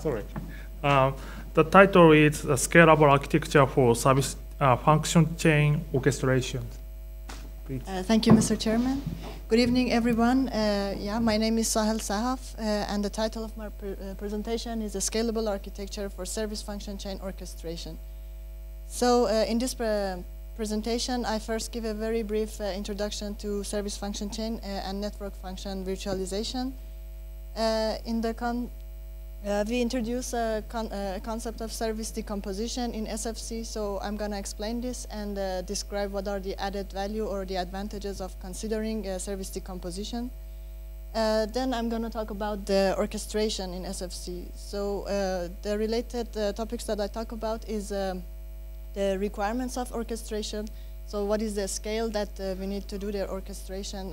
Sorry. The title is a Scalable Architecture for Service Function Chain Orchestration. Thank you, Mr. Chairman. Good evening, everyone. My name is Sahel Sahaf, and the title of my presentation is a Scalable Architecture for Service Function Chain Orchestration. So in this presentation, I first give a very brief introduction to service function chain and network function virtualization. We introduce a concept of service decomposition in SFC, so I'm going to explain this and describe what are the added value or the advantages of considering service decomposition. Then I'm going to talk about the orchestration in SFC. So the related topics that I talk about is the requirements of orchestration. So what is the scale that we need to do the orchestration,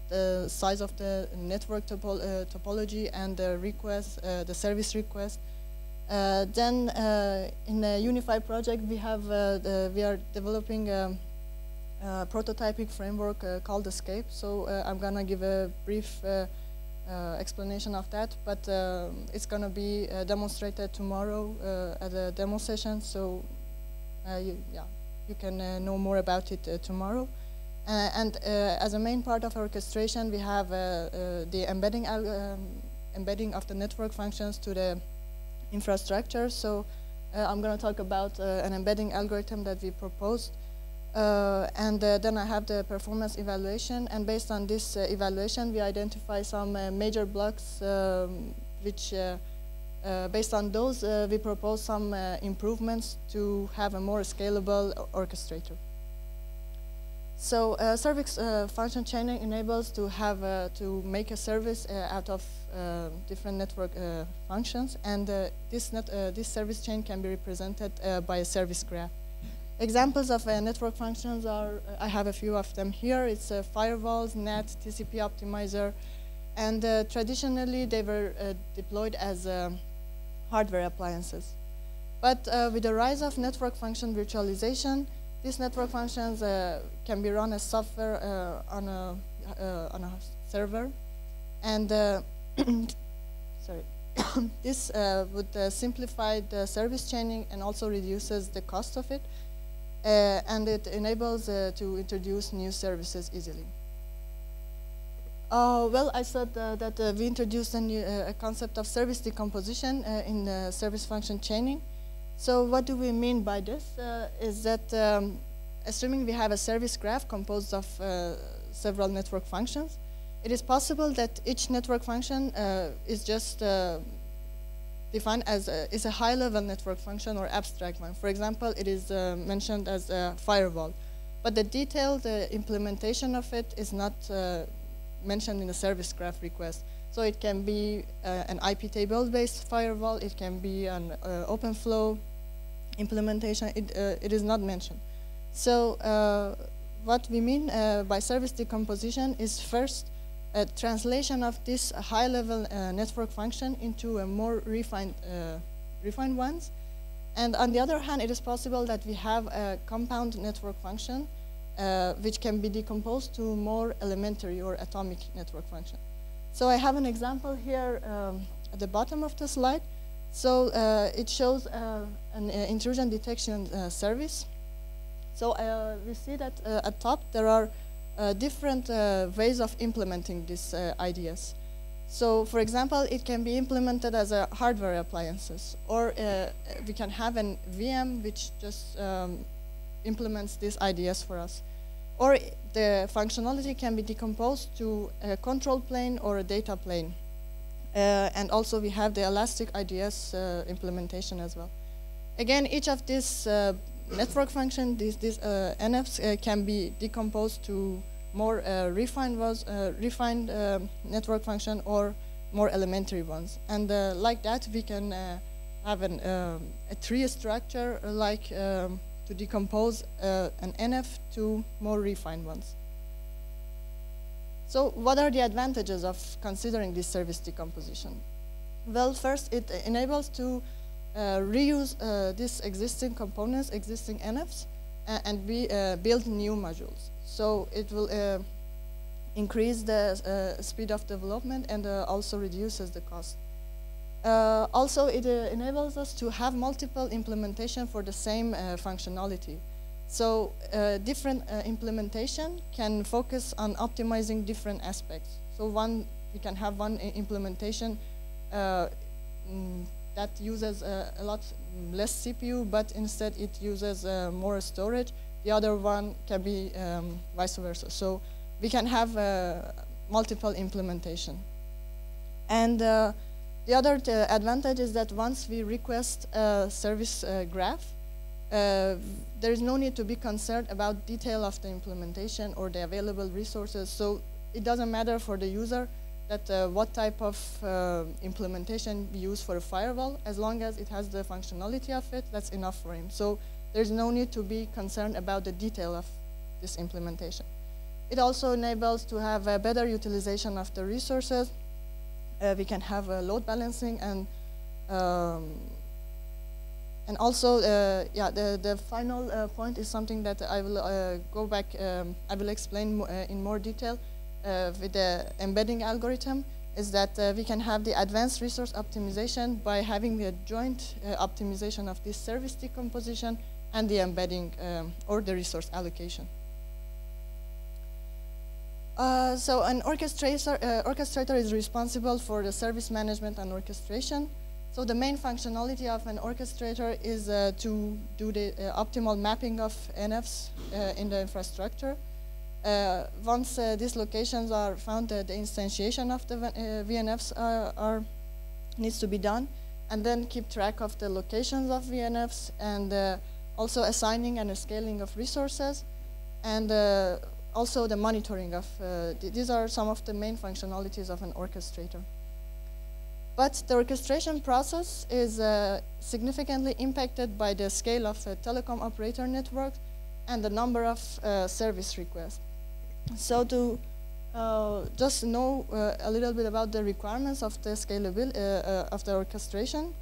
the size of the network topology and the request, the service request. Then in a unified project, we are developing a prototyping framework called Escape. So I'm going to give a brief explanation of that, but it's going to be demonstrated tomorrow at a demo session. So you can know more about it tomorrow. And as a main part of orchestration, we have the embedding of the network functions to the infrastructure. So I'm going to talk about an embedding algorithm that we proposed. And then I have the performance evaluation. And based on this evaluation, we identify some major blocks which based on those, we propose some improvements to have a more scalable orchestrator. So service function chaining enables to to make a service out of different network functions, and this service chain can be represented by a service graph. Examples of network functions are, I have a few of them here. It's firewalls, NAT, TCP optimizer, and traditionally they were deployed as hardware appliances. But with the rise of network function virtualization, these network functions can be run as software on a server. And sorry, this would simplify the service chaining and also reduces the cost of it. And it enables to introduce new services easily. Well, I said that we introduced a concept of service decomposition in service function chaining. So what do we mean by this? Is that assuming we have a service graph composed of several network functions, it is possible that each network function is just defined as is a high-level network function or abstract one. For example, it is mentioned as a firewall, but the detailed implementation of it is not mentioned in the service graph request. So it can be an IP table-based firewall, it can be an open flow implementation, it is not mentioned. So what we mean by service decomposition is first a translation of this high-level network function into a more refined ones. And on the other hand, it is possible that we have a compound network function which can be decomposed to more elementary or atomic network function. So I have an example here at the bottom of the slide. So it shows an intrusion detection service. So we see that at top there are different ways of implementing these ideas. So for example, it can be implemented as a hardware appliances, or we can have an VM which just implements these ideas for us. Or the functionality can be decomposed to a control plane or a data plane. And also we have the elastic IDS implementation as well. Again, each of these network functions, these NFs can be decomposed to more refined network function or more elementary ones. And like that, we can have a tree structure like to decompose an NF to more refined ones. So what are the advantages of considering this service decomposition? Well, first, it enables to reuse these existing components, existing NFs, and build new modules. So it will increase the speed of development and also reduces the cost. Also, it enables us to have multiple implementation for the same functionality. So different implementation can focus on optimizing different aspects. So we can have one implementation that uses a lot less CPU, but instead it uses more storage. The other one can be vice versa. So we can have multiple implementation. And the other advantage is that once we request a service graph, there is no need to be concerned about detail of the implementation or the available resources. So it doesn't matter for the user that what type of implementation we use for a firewall. As long as it has the functionality of it, that's enough for him. So there's no need to be concerned about the detail of this implementation. It also enables to have a better utilization of the resources. We can have load balancing and also, the final point is something that I will go back, I will explain in more detail with the embedding algorithm, is that we can have the advanced resource optimization by having a joint optimization of this service decomposition and the embedding or the resource allocation. So an orchestrator is responsible for the service management and orchestration. So the main functionality of an orchestrator is to do the optimal mapping of NFs in the infrastructure. Once these locations are found, the instantiation of the VNFs needs to be done, and then keep track of the locations of VNFs, and also assigning and scaling of resources, and also the monitoring of, these are some of the main functionalities of an orchestrator. But the orchestration process is significantly impacted by the scale of the telecom operator network and the number of service requests. So to just know a little bit about the requirements of the scalability of the orchestration,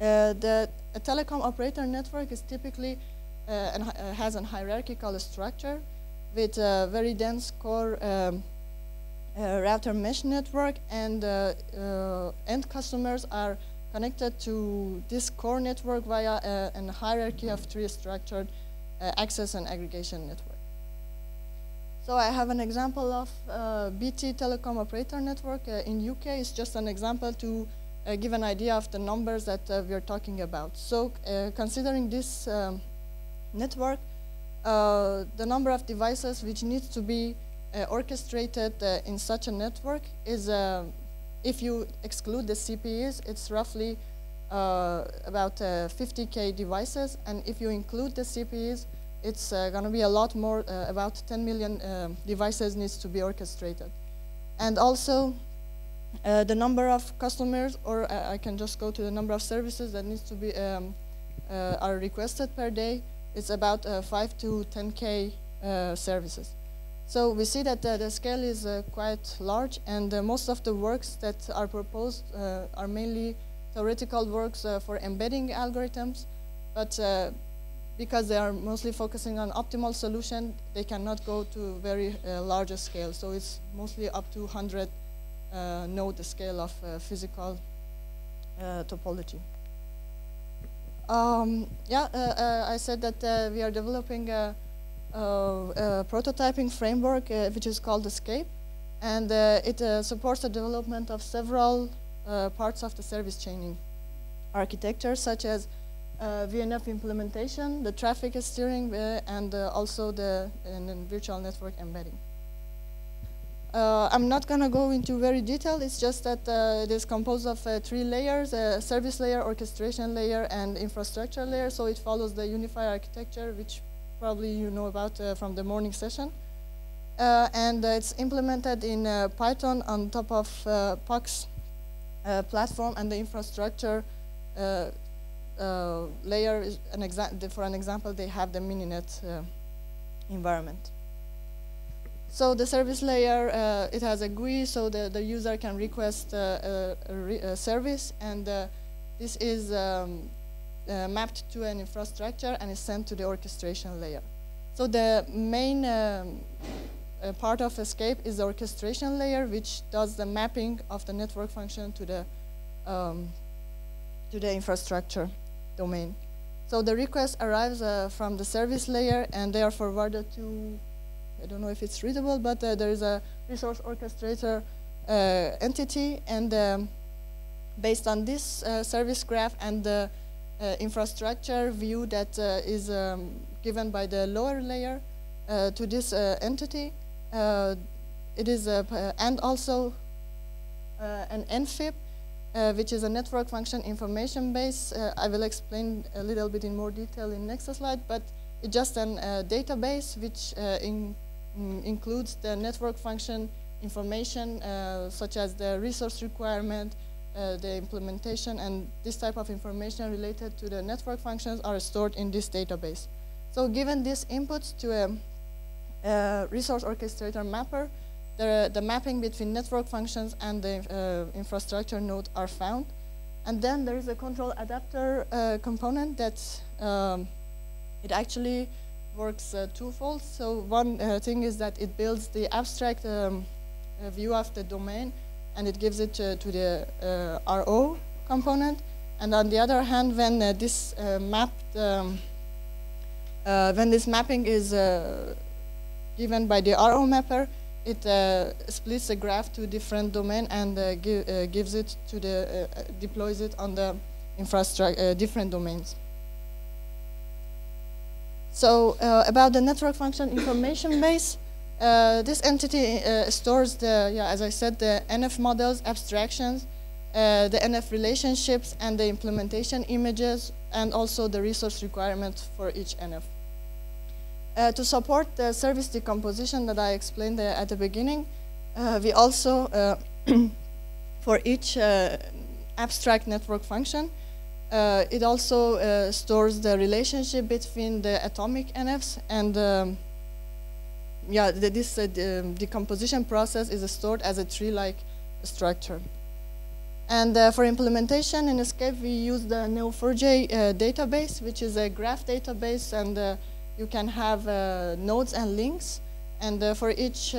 a telecom operator network is typically has a hierarchical structure with a very dense core router mesh network, and end customers are connected to this core network via a hierarchy of tree-structured access and aggregation network. So I have an example of BT telecom operator network in UK. It's just an example to give an idea of the numbers that we are talking about. So considering this network, the number of devices which needs to be orchestrated in such a network is, if you exclude the CPEs, it's roughly about 50K devices, and if you include the CPEs, it's going to be a lot more, about 10 million devices needs to be orchestrated. And also, the number of customers, or I can just go to the number of services that needs to be, are requested per day, it's about 5 to 10K services. So we see that the scale is quite large, and most of the works that are proposed are mainly theoretical works for embedding algorithms, but because they are mostly focusing on optimal solution, they cannot go to very larger scale. So it's mostly up to 100 node scale of physical topology. I said that we are developing a prototyping framework which is called Escape, and it supports the development of several parts of the service chaining architecture, such as VNF implementation, the traffic steering, and also the virtual network embedding. I'm not going to go into very detail. It's just that it is composed of 3 layers: a service layer, orchestration layer, and infrastructure layer. So it follows the unified architecture, which probably you know about from the morning session. And it's implemented in Python on top of POX platform, and the infrastructure layer is for an example, they have the Mininet environment. So the service layer, it has a GUI, so the user can request a service, and this is mapped to an infrastructure and is sent to the orchestration layer. So the main part of Escape is the orchestration layer, which does the mapping of the network function to the to the infrastructure domain. So the request arrives from the service layer, and they are forwarded to, I don't know if it's readable, but there is a resource orchestrator entity, and based on this service graph and the infrastructure view that is given by the lower layer to this entity, it is and also an NFIP, which is a network function information base. I will explain a little bit in more detail in next slide, but it's just a database which includes the network function information such as the resource requirement, the implementation, and this type of information related to the network functions are stored in this database. So given these inputs to a resource orchestrator mapper, the mapping between network functions and the infrastructure node are found. And then there is a control adapter component that it actually works twofold. So one thing is that it builds the abstract view of the domain, and it gives it to the RO component. And on the other hand, when this mapping is given by the RO mapper, it splits the graph to different domain and gives it to the deploys it on the infrastructure different domains. So about the network function information base, this entity stores the, as I said, the NF models, abstractions, the NF relationships, and the implementation images, and also the resource requirements for each NF. To support the service decomposition that I explained at the beginning, we also, for each abstract network function, it also stores the relationship between the atomic NFs, and this decomposition process is stored as a tree-like structure. And for implementation in Escape, we use the Neo4j database, which is a graph database, and you can have nodes and links, and for each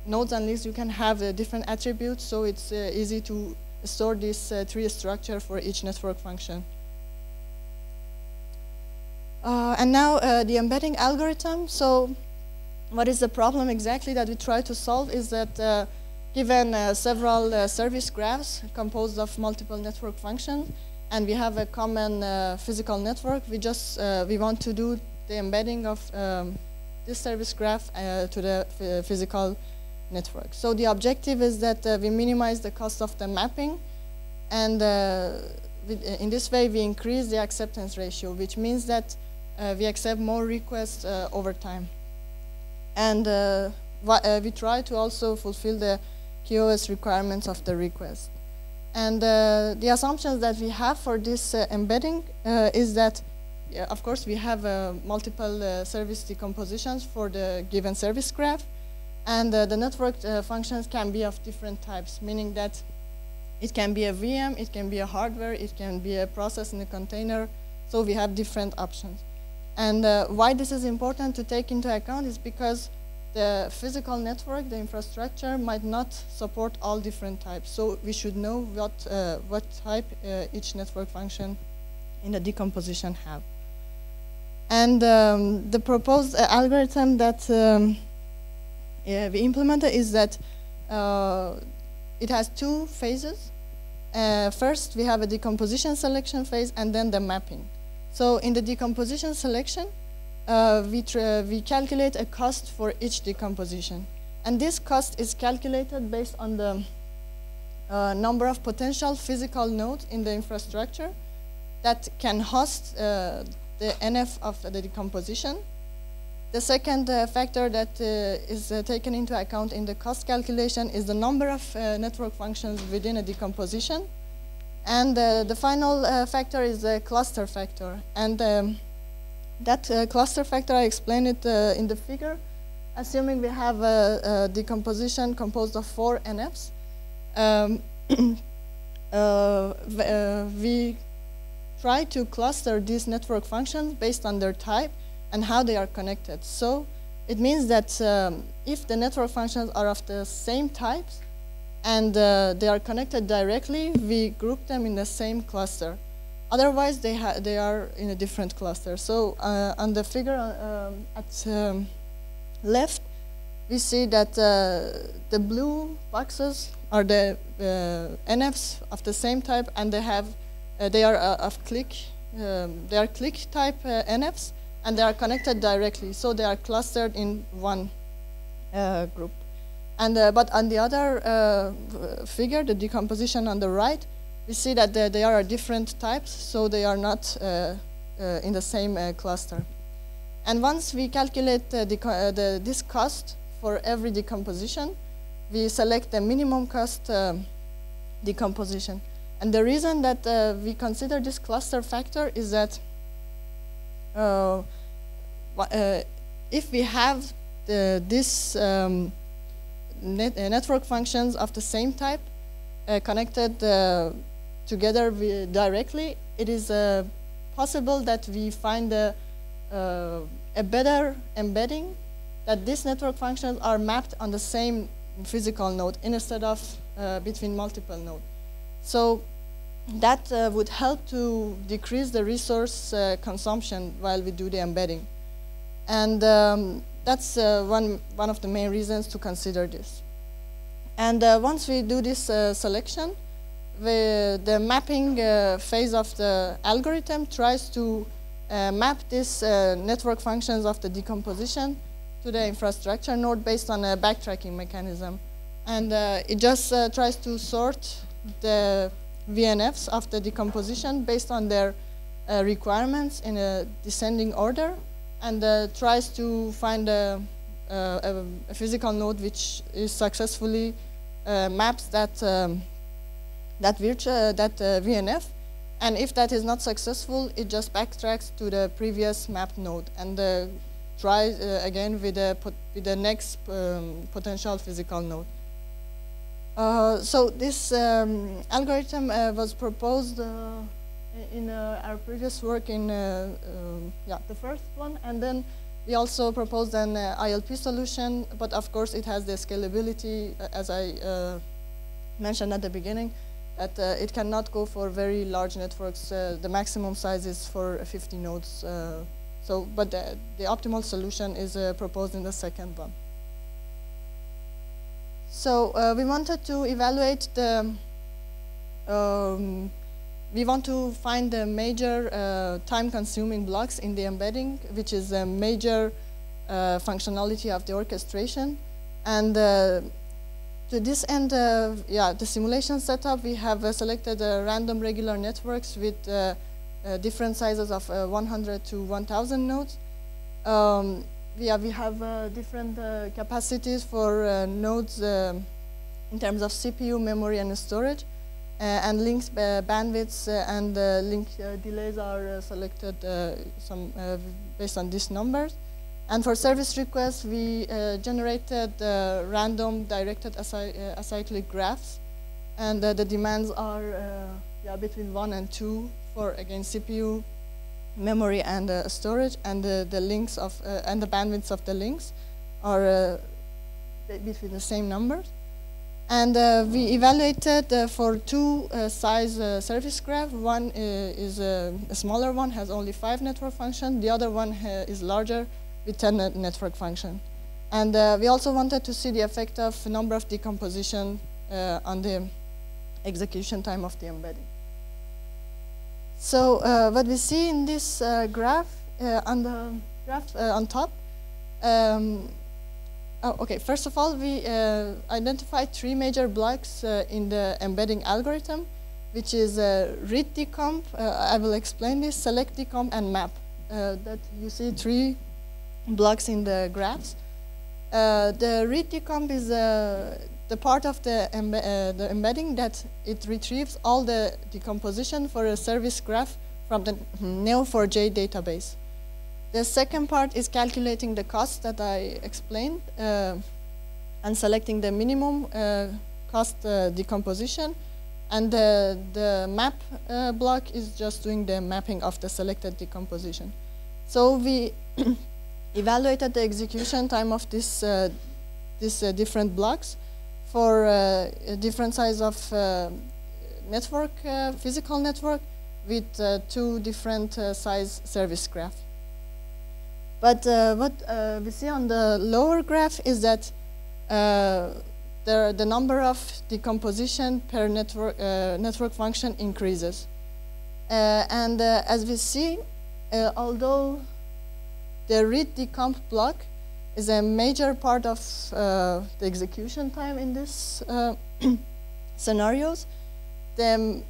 nodes and links you can have different attributes, so it's easy to store this tree structure for each network function. And now the embedding algorithm. So what is the problem exactly that we try to solve is that given several service graphs composed of multiple network functions, and we have a common physical network, we want to do the embedding of this service graph to the physical network. So the objective is that we minimize the cost of the mapping, and in this way we increase the acceptance ratio, which means that we accept more requests over time. And we try to also fulfill the QoS requirements of the request. And the assumptions that we have for this embedding is that, of course, we have multiple service decompositions for the given service graph, and the network functions can be of different types, meaning that it can be a VM, it can be a hardware, it can be a process in a container, so we have different options. And why this is important to take into account is because the physical network, the infrastructure, might not support all different types. So we should know what type each network function in the decomposition have. And the proposed algorithm that we implemented is that it has two phases. First, we have a decomposition selection phase, and then the mapping. So in the decomposition selection, we calculate a cost for each decomposition. And this cost is calculated based on the number of potential physical nodes in the infrastructure that can host the NF of the decomposition. The second factor that is taken into account in the cost calculation is the number of network functions within a decomposition. And the final factor is the cluster factor. And that cluster factor, I explained it in the figure. Assuming we have a decomposition composed of 4 NFs, we try to cluster these network functions based on their type and how they are connected. So it means that if the network functions are of the same types, and they are connected directly, we group them in the same cluster. Otherwise, they are in a different cluster. So on the figure at left, we see that the blue boxes are the NFs of the same type, and they are of click. They are click type NFs, and they are connected directly. So they are clustered in one group. And but on the other figure, the decomposition on the right, we see that they are different types, so they are not in the same cluster. And once we calculate this cost for every decomposition, we select the minimum cost decomposition. And the reason that we consider this cluster factor is that if we have this network functions of the same type connected together directly, it is possible that we find a better embedding, that these network functions are mapped on the same physical node instead of between multiple nodes. So that would help to decrease the resource consumption while we do the embedding. And that's one of the main reasons to consider this. And once we do this selection, the mapping phase of the algorithm tries to map these network functions of the decomposition to the infrastructure node based on a backtracking mechanism. And it just tries to sort the VNFs of the decomposition based on their requirements in a descending order, and tries to find a physical node which is successfully maps that VNF, and if that is not successful, it just backtracks to the previous mapped node and tries again with the next potential physical node. So this algorithm was proposed in our previous work in the first one, and then we also proposed an ILP solution, but of course it has the scalability, as I mentioned at the beginning, that it cannot go for very large networks. The maximum size is for 50 nodes. But the optimal solution is proposed in the second one. So we wanted to evaluate the we want to find the major time-consuming blocks in the embedding, which is a major functionality of the orchestration. And to this end, the simulation setup, we have selected random regular networks with different sizes of 100 to 1,000 nodes. We have different capacities for nodes in terms of CPU, memory, and storage. And links bandwidths and link delays are selected based on these numbers. And for service requests, we generated random directed acyclic graphs. And the demands are between 1 and 2 for, again, CPU, memory, and storage. And the links of and the bandwidths of the links are between the same numbers. And we evaluated for two size service graph. One is a smaller one, has only 5 network functions. The other one is larger with 10 network functions. And we also wanted to see the effect of number of decomposition on the execution time of the embedding. So what we see in this graph, on the graph on top, first of all, we identified 3 major blocks in the embedding algorithm, which is read decomp, I will explain this, select decomp, and map. That you see 3 blocks in the graphs. The read decomp is the part of the embedding that it retrieves all the decomposition for a service graph from the Neo4j database. The second part is calculating the cost that I explained and selecting the minimum cost decomposition. And the map block is just doing the mapping of the selected decomposition. So we evaluated the execution time of these different blocks for different size of network, physical network, with two different size service graph. But what we see on the lower graph is that the number of decomposition per network function increases. And as we see, although the read decomp block is a major part of the execution time in this scenarios, the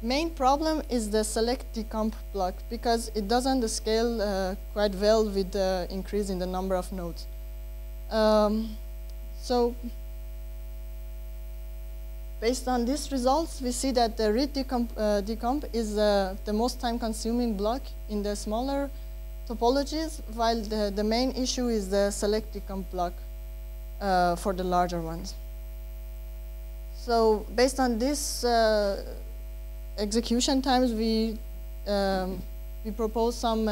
main problem is the select decomp block, because it doesn't scale quite well with the increase in the number of nodes. So based on these results, we see that the read decomp is the most time-consuming block in the smaller topologies, while the main issue is the select decomp block for the larger ones. So based on this execution times, we propose some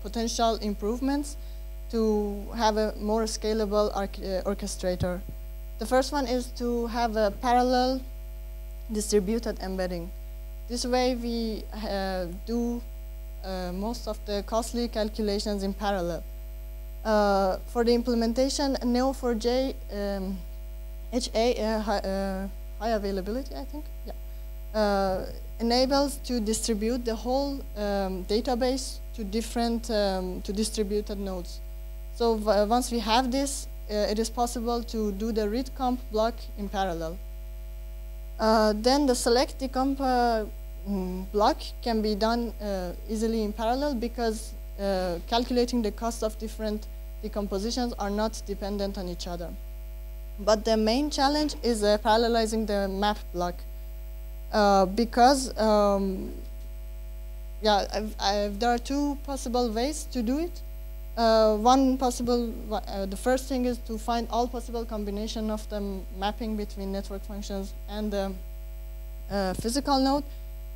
potential improvements to have a more scalable orchestrator. The first one is to have a parallel distributed embedding. This way we do most of the costly calculations in parallel. For the implementation, Neo4j HA, high availability, I think, yeah, enables to distribute the whole database to different, to distributed nodes. So once we have this, it is possible to do the read comp block in parallel. Then the select decomp block can be done easily in parallel, because calculating the cost of different decompositions are not dependent on each other. But the main challenge is parallelizing the map block, because yeah, there are two possible ways to do it. One possible, the first thing is to find all possible combination of the mapping between network functions and the physical node.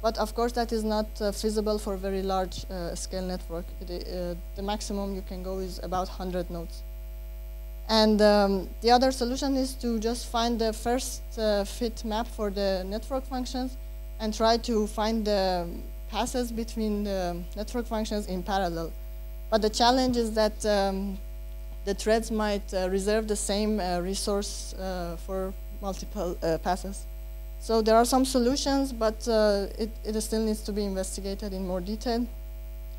But of course, that is not feasible for a very large scale network. The maximum you can go is about 100 nodes. And the other solution is to just find the first fit map for the network functions and try to find the passes between the network functions in parallel. But the challenge is that the threads might reserve the same resource for multiple passes. So there are some solutions, but it still needs to be investigated in more detail.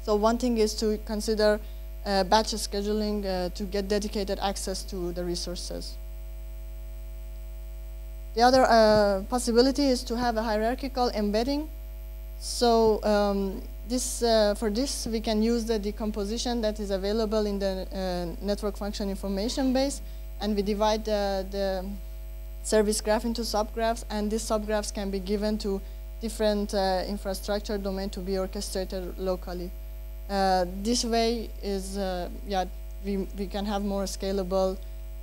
So one thing is to consider batch scheduling to get dedicated access to the resources. The other possibility is to have a hierarchical embedding. So for this, we can use the decomposition that is available in the network function information base, and we divide the service graph into subgraphs, and these subgraphs can be given to different infrastructure domain to be orchestrated locally. This way is, yeah, we can have more scalable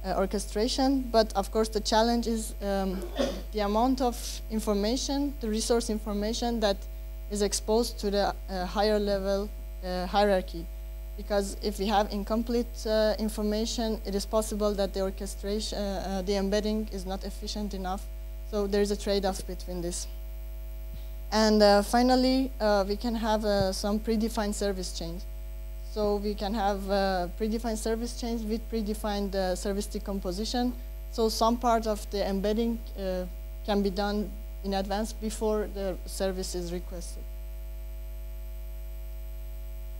orchestration, but of course the challenge is the amount of information, the resource information that is exposed to the higher level hierarchy. Because if we have incomplete information, it is possible that the orchestration, the embedding is not efficient enough. So there is a trade-off between this. And finally, we can have some predefined service chains. So we can have predefined service chains with predefined service decomposition. So some part of the embedding can be done in advance before the service is requested.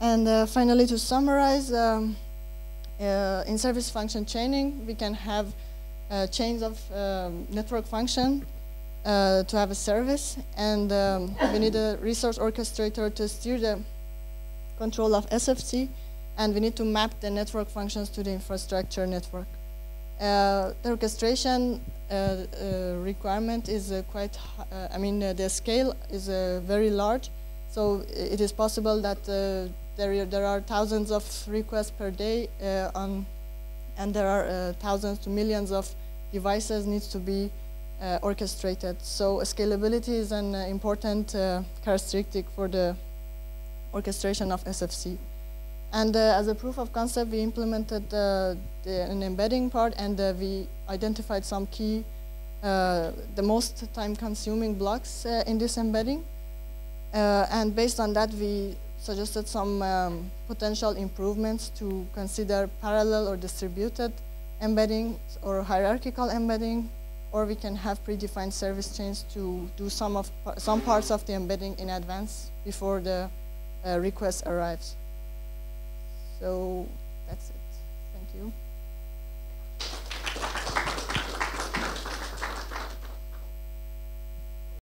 And finally, to summarize, in service function chaining, we can have chains of network function to have a service, and we need a resource orchestrator to steer the control of SFC, and we need to map the network functions to the infrastructure network. The orchestration requirement is quite, I mean, the scale is very large, so it is possible that there are thousands of requests per day, and there are thousands to millions of devices needs to be orchestrated. So scalability is an important characteristic for the orchestration of SFC. And as a proof of concept, we implemented an embedding part, and we identified some key the most time-consuming blocks in this embedding. And based on that, we suggested some potential improvements to consider parallel or distributed embedding or hierarchical embedding, or we can have predefined service chains to do some parts of the embedding in advance before the request arrives. So that's it.